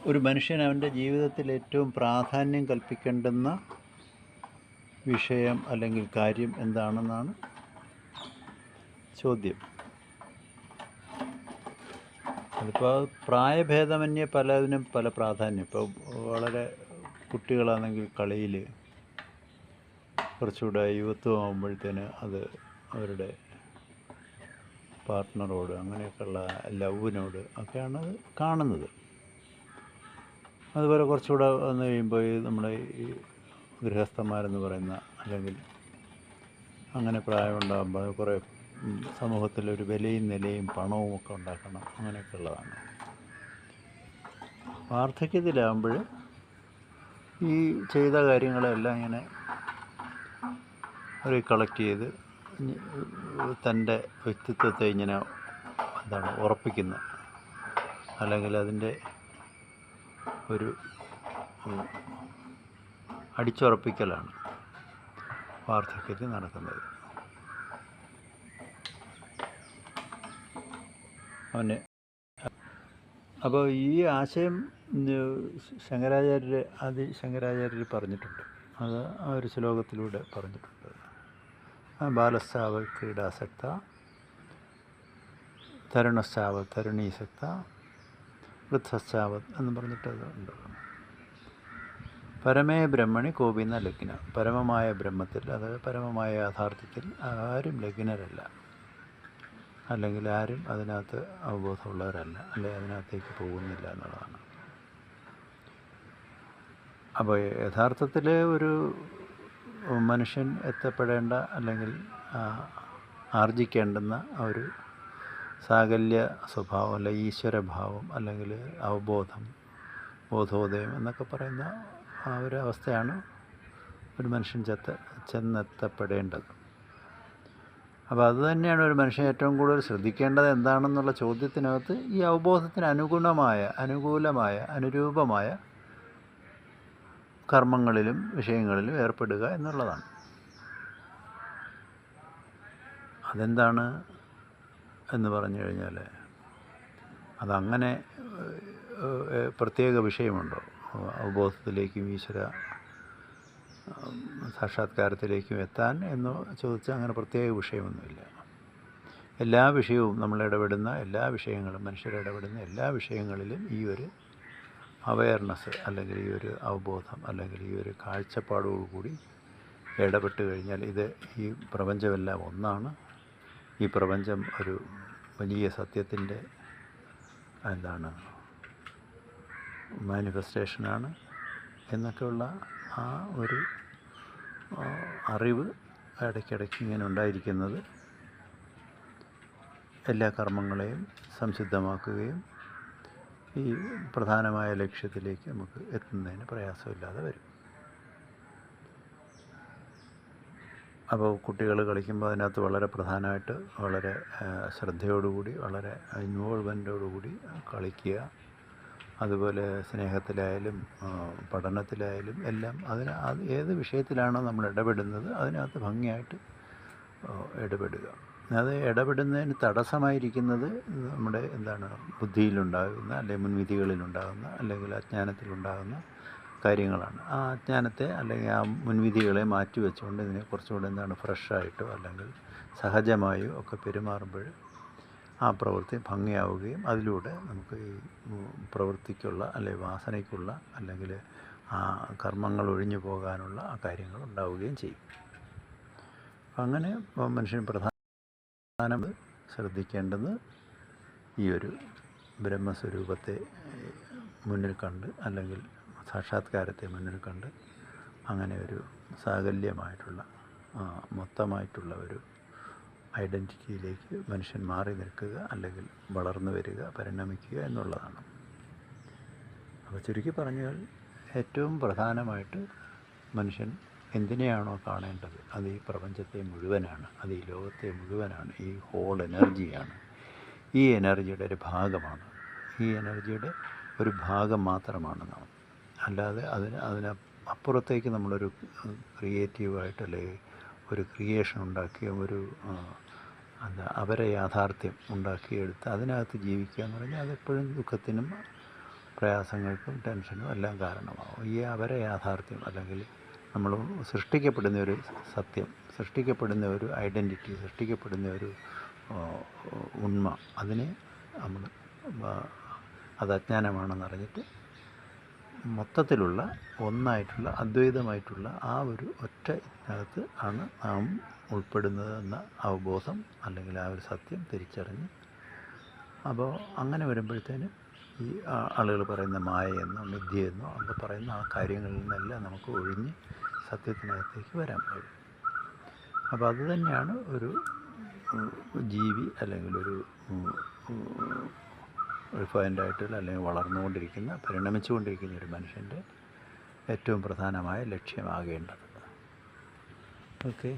ഒരു മനുഷ്യൻ അവൻ്റെ ജീവിതത്തിൽ ഏറ്റവും പ്രാധാന്യം കൽപ്പിക്കേണ്ടുന്ന വിഷയം അല്ലെങ്കിൽ കാര്യം എന്താണെന്നാണ് ചോദ്യം. അതിപ്പോൾ പ്രായഭേദമന്യേ പലതിനും പല പ്രാധാന്യം. ഇപ്പോൾ വളരെ കുട്ടികളാണെങ്കിൽ കളിയിൽ കുറച്ചുകൂടെ യുവത്വമാകുമ്പോഴത്തേന് അത് അവരുടെ പാർട്ട്ണറോട് അങ്ങനെയൊക്കെയുള്ള ലവിനോട് ഒക്കെയാണ് അത് കാണുന്നത്. അതുപോലെ കുറച്ചുകൂടെ വന്നു കഴിയുമ്പോൾ നമ്മുടെ ഈ ഗൃഹസ്ഥന്മാരെന്ന് പറയുന്ന അല്ലെങ്കിൽ അങ്ങനെ പ്രായമുണ്ടാകുമ്പോൾ കുറേ സമൂഹത്തിലൊരു വിലയും നിലയും പണവും ഒക്കെ ഉണ്ടാക്കണം, അങ്ങനെയൊക്കെ ഉള്ളതാണ്. വാർദ്ധക്യത്തിലാകുമ്പോൾ ഈ ചെയ്ത കാര്യങ്ങളെല്ലാം ഇങ്ങനെ കളക്ട് ചെയ്ത് തൻ്റെ വ്യക്തിത്വത്തെ ഇങ്ങനെ ഉറപ്പിക്കുന്ന അല്ലെങ്കിൽ അതിൻ്റെ ഒരു അടിച്ചുറപ്പിക്കലാണ് വാർദ്ധക്യത്തിൽ നടക്കുന്നത്. അപ്പോൾ ഈ ആശയം ശങ്കരാചാര്യർ പറഞ്ഞിട്ടുണ്ട്. അത് ആ ഒരു ശ്ലോകത്തിലൂടെ പറഞ്ഞിട്ടുണ്ട്. ബാലസ്സാവ ക്രീഡാസക്ത, തരുണസ്സാവ തരുണീസക്ത, വൃദ്ധസ്സാവത് എന്ന് പറഞ്ഞിട്ടുണ്ട്. പരമേ ബ്രഹ്മണി കോപിന്ന ലഗ്ന, പരമമായ ബ്രഹ്മത്തിൽ, അതായത് പരമമായ യാഥാർത്ഥ്യത്തിൽ ആരും ലഗ്നരല്ല, അല്ലെങ്കിൽ ആരും അതിനകത്ത് അവബോധമുള്ളവരല്ല, അല്ലെങ്കിൽ അതിനകത്തേക്ക് പോകുന്നില്ല എന്നുള്ളതാണ്. അപ്പോൾ യഥാർത്ഥത്തിൽ ഒരു മനുഷ്യൻ എത്തപ്പെടേണ്ട അല്ലെങ്കിൽ ആർജിക്കേണ്ടുന്ന ഒരു സാകല്യ സ്വഭാവം, അല്ല ഈശ്വരഭാവം, അല്ലെങ്കിൽ അവബോധം, ബോധോദയം എന്നൊക്കെ പറയുന്ന ആ ഒരു അവസ്ഥയാണ് ഒരു മനുഷ്യൻ ചെന്നെത്തപ്പെടേണ്ടത്. അപ്പോൾ അത് തന്നെയാണ് ഒരു മനുഷ്യൻ ഏറ്റവും കൂടുതൽ ശ്രദ്ധിക്കേണ്ടത് എന്താണെന്നുള്ള ചോദ്യത്തിനകത്ത് ഈ അവബോധത്തിന് അനുകൂലമായ അനുരൂപമായ കർമ്മങ്ങളിലും വിഷയങ്ങളിലും ഏർപ്പെടുക എന്നുള്ളതാണ്. അതെന്താണ് എന്ന് പറഞ്ഞു കഴിഞ്ഞാൽ അതങ്ങനെ പ്രത്യേക വിഷയമുണ്ടോ? അവബോധത്തിലേക്കും ഈശ്വര സാക്ഷാത്കാരത്തിലേക്കും എത്താൻ എന്ന് ചോദിച്ചാൽ അങ്ങനെ പ്രത്യേക വിഷയമൊന്നുമില്ല. എല്ലാ വിഷയവും നമ്മളിടപെടുന്ന എല്ലാ വിഷയങ്ങളും, മനുഷ്യരിടപെടുന്ന എല്ലാ വിഷയങ്ങളിലും ഈ ഒരു അവയർനെസ് അല്ലെങ്കിൽ ഈ ഒരു അവബോധം അല്ലെങ്കിൽ ഈ ഒരു കാഴ്ചപ്പാടോടുകൂടി ഇടപെട്ട് കഴിഞ്ഞാൽ ഈ പ്രപഞ്ചമെല്ലാം ഒന്നാണ്, ഈ പ്രപഞ്ചം ഒരു വലിയ സത്യത്തിൻ്റെ മാനിഫെസ്റ്റേഷനാണ് എന്നൊക്കെയുള്ള ആ ഒരു അറിവ് ഇടയ്ക്കിടയ്ക്ക് ഇങ്ങനെ ഉണ്ടായിരിക്കുന്നത് എല്ലാ കർമ്മങ്ങളെയും സംസിദ്ധമാക്കുകയും ഈ പ്രധാനമായ ലക്ഷ്യത്തിലേക്ക് നമുക്ക് എത്തുന്നതിന് പ്രയാസമില്ലാതെ വരും. അപ്പോൾ കുട്ടികൾ കളിക്കുമ്പോൾ അതിനകത്ത് വളരെ പ്രധാനമായിട്ട് വളരെ ശ്രദ്ധയോടുകൂടി വളരെ ഇൻവോൾവ്മെൻറ്റോടുകൂടി കളിക്കുക. അതുപോലെ സ്നേഹത്തിലായാലും പഠനത്തിലായാലും എല്ലാം ഏത് വിഷയത്തിലാണോ നമ്മൾ ഇടപെടുന്നത് അതിനകത്ത് ഭംഗിയായിട്ട് ഇടപെടുക. അത് ഇടപെടുന്നതിന് തടസ്സമായിരിക്കുന്നത് നമ്മുടെ ബുദ്ധിയിലുണ്ടാകുന്ന അല്ലെങ്കിൽ മുൻവിധികളിലുണ്ടാകുന്ന അല്ലെങ്കിൽ അജ്ഞാനത്തിലുണ്ടാകുന്ന കാര്യങ്ങളാണ്. ആ അജ്ഞാനത്തെ അല്ലെങ്കിൽ ആ മുൻവിധികളെ മാറ്റി വെച്ചുകൊണ്ട് ഇതിനെ കുറച്ചുകൂടെ ഫ്രഷായിട്ടോ അല്ലെങ്കിൽ സഹജമായോ ഒക്കെ പെരുമാറുമ്പോൾ ആ പ്രവൃത്തി ഭംഗിയാവുകയും അതിലൂടെ നമുക്ക് ഈ പ്രവൃത്തിക്കുള്ള അല്ലെങ്കിൽ വാസനയ്ക്കുള്ള അല്ലെങ്കിൽ ആ കർമ്മങ്ങൾ ഒഴിഞ്ഞു പോകാനുള്ള ആ കാര്യങ്ങൾ ഉണ്ടാവുകയും ചെയ്യും. അങ്ങനെ മനുഷ്യൻ പ്രധാനം ശ്രദ്ധിക്കേണ്ടത് ഈ ഒരു ബ്രഹ്മസ്വരൂപത്തെ മുന്നിൽ കണ്ട് അല്ലെങ്കിൽ സാക്ഷാത്കാരത്തെ മുന്നിൽ കണ്ട് അങ്ങനെ ഒരു സാകല്യമായിട്ടുള്ള മൊത്തമായിട്ടുള്ള ഒരു ഐഡൻറ്റിറ്റിയിലേക്ക് മനുഷ്യൻ മാറി നിൽക്കുക അല്ലെങ്കിൽ വളർന്നു വരിക, പരിണമിക്കുക എന്നുള്ളതാണ്. അപ്പോൾ ചുരുക്കി പറഞ്ഞാൽ ഏറ്റവും പ്രധാനമായിട്ട് മനുഷ്യൻ എന്തിനെയാണോ കാണേണ്ടത് അത് ഈ പ്രപഞ്ചത്തെ മുഴുവനാണ്, അത് ഈ ലോകത്തെ മുഴുവനാണ്, ഈ ഹോൾ എനർജിയാണ്, ഈ എനർജിയുടെ ഒരു ഭാഗമാണ്, ഈ എനർജിയുടെ ഒരു ഭാഗം മാത്രമാണ് നാം. അല്ലാതെ അതിനപ്പുറത്തേക്ക് നമ്മളൊരു ക്രിയേറ്റീവായിട്ട് അല്ലെങ്കിൽ ഒരു ക്രിയേഷൻ ഉണ്ടാക്കിയ ഒരു അവരെ യാഥാർത്ഥ്യം ഉണ്ടാക്കിയെടുത്ത് അതിനകത്ത് ജീവിക്കുക എന്ന് പറഞ്ഞാൽ അതെപ്പോഴും ദുഃഖത്തിനും പ്രയാസങ്ങൾക്കും ടെൻഷനും എല്ലാം കാരണമാവും. ഈ അവരെ യാഥാർത്ഥ്യം അല്ലെങ്കിൽ നമ്മൾ സൃഷ്ടിക്കപ്പെടുന്ന ഒരു സത്യം, സൃഷ്ടിക്കപ്പെടുന്ന ഒരു ഐഡൻറ്റിറ്റി, സൃഷ്ടിക്കപ്പെടുന്ന ഒരു ഉണ്മ, അതിനെ നമ്മൾ അത് അജ്ഞാനമാണെന്നറിഞ്ഞിട്ട് മൊത്തത്തിലുള്ള ഒന്നായിട്ടുള്ള അദ്വൈതമായിട്ടുള്ള ആ ഒരു ഒറ്റ ഇതിനകത്ത് ആണ് നാം ഉൾപ്പെടുന്നതെന്ന അവബോധം അല്ലെങ്കിൽ ആ ഒരു സത്യം തിരിച്ചറിഞ്ഞ്, അപ്പോൾ അങ്ങനെ വരുമ്പോഴത്തേനും ഈ ആളുകൾ പറയുന്ന മായയെന്നോ മിഥ്യയെന്നോ ഒക്കെ പറയുന്ന ആ കാര്യങ്ങളിൽ നിന്നെല്ലാം നമുക്ക് ഒഴിഞ്ഞ് സത്യത്തിനകത്തേക്ക് വരാൻ കഴിയും. അപ്പോൾ അത് തന്നെയാണ് ഒരു ജീവി അല്ലെങ്കിൽ ഒരു റിഫൈൻഡായിട്ടുള്ള അല്ലെങ്കിൽ വളർന്നുകൊണ്ടിരിക്കുന്ന പരിണമിച്ചുകൊണ്ടിരിക്കുന്ന ഒരു മനുഷ്യൻ്റെ ഏറ്റവും പ്രധാനമായ ലക്ഷ്യമാകേണ്ടത്. ഓക്കെ.